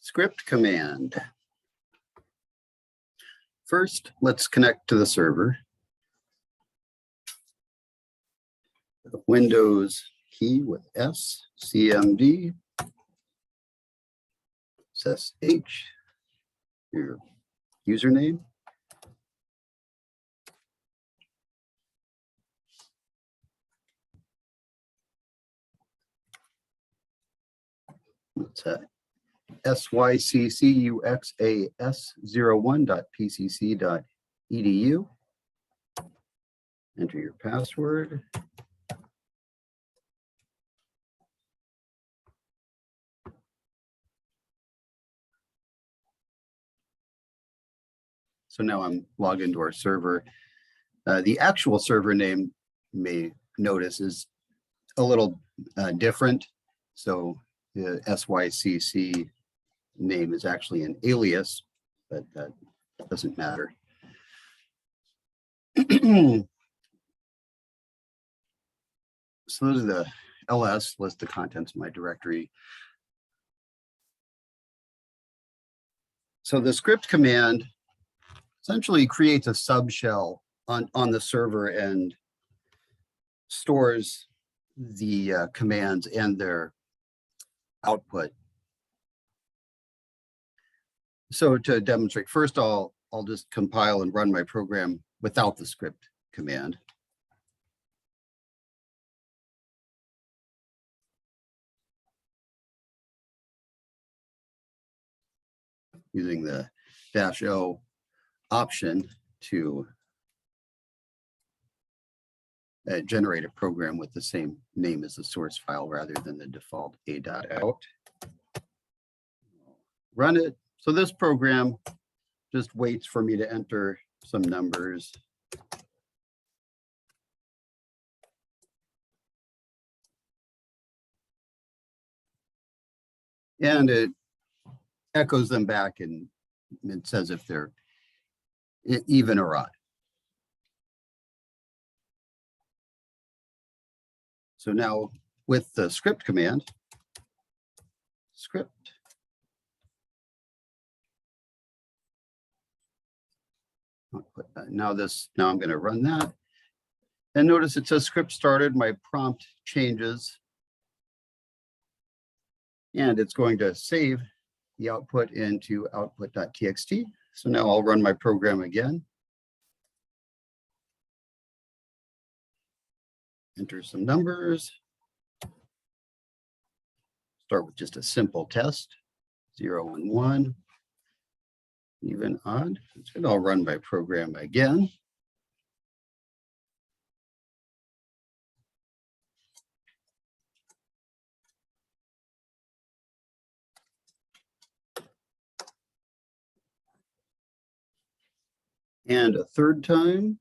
Script command. First, let's connect to the server. The Windows key with S, CMD, SSH, your username. What's that? syccuxas01.pcc.edu. Enter your password. So now I'm logged into our server. The actual server name, you may notice, is a little different. So the SYCC name is actually an alias, but that doesn't matter. So those are the ls, list the contents of my directory. So the script command essentially creates a subshell on the server and stores the commands and their output. So to demonstrate, first I'll just compile and run my program without the script command. Using the -O option to generate a program with the same name as the source file rather than the default a.out. Run it. So this program just waits for me to enter some numbers. And it echoes them back and it says if they're even or odd. So now with the script command, script, now I'm going to run that. And notice it says script started, my prompt changes. And it's going to save the output into output.txt. So now I'll run my program again. Enter some numbers. Start with just a simple test, 0 and 1, even, odd. That's good. I'll run my program again. And a third time.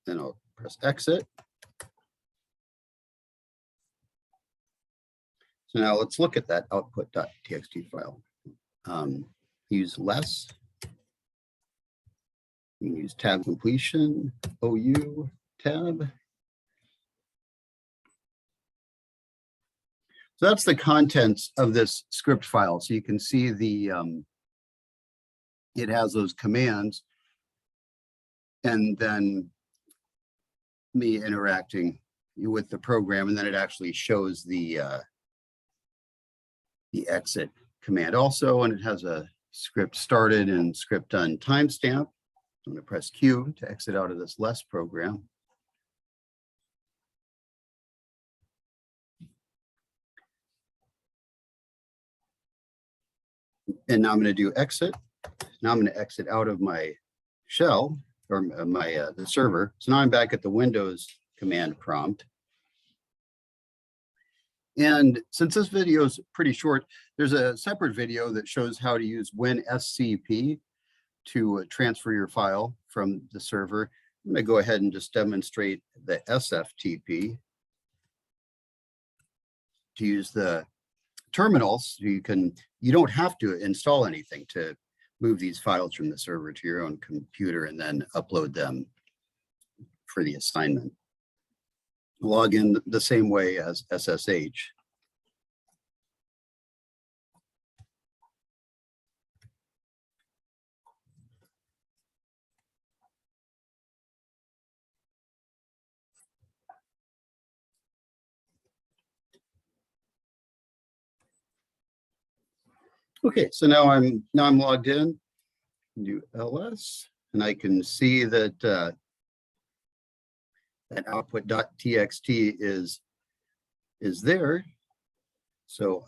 Then I'll press exit. So now let's look at that output.txt file. Use less. You can use tab completion, OU tab. So that's the contents of this script file. So you can see the it has those commands and then me interacting with the program, and then it actually shows the exit command also, and it has a script started and script done timestamp. I'm going to press Q to exit out of this less program. And now I'm going to do exit. Now I'm going to exit out of my shell or my the server. So now I'm back at the Windows command prompt. And since this video is pretty short, there's a separate video that shows how to use WinSCP to transfer your file from the server. I'm going to go ahead and just demonstrate the sftp to use the terminals. You don't have to install anything to move these files from the server to your own computer and then upload them for the assignment. Log in the same way as SSH. Okay, so now I'm logged in. Do ls, and I can see that that output.txt is there. So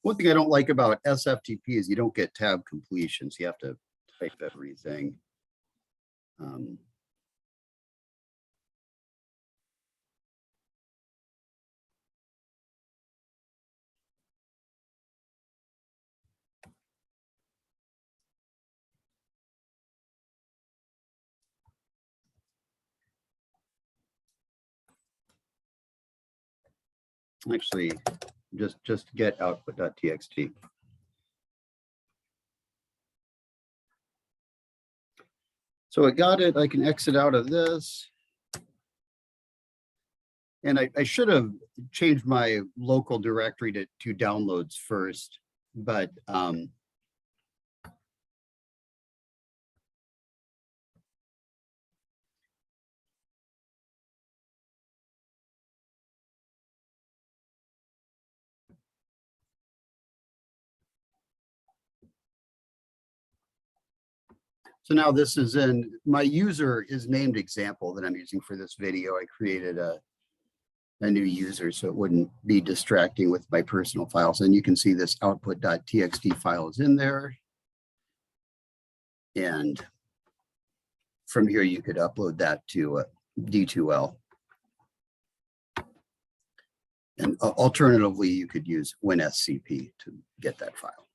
one thing I don't like about sftp is you don't get tab completions. You have to type everything. Actually, just get output.txt. So I got it. I can exit out of this. And I should have changed my local directory to downloads first, but so now this is in, my user is named example that I'm using for this video. I created a new user so it wouldn't be distracting with my personal files. And you can see this output.txt file is in there. And from here, you could upload that to D2L. And alternatively, you could use WinSCP to get that file.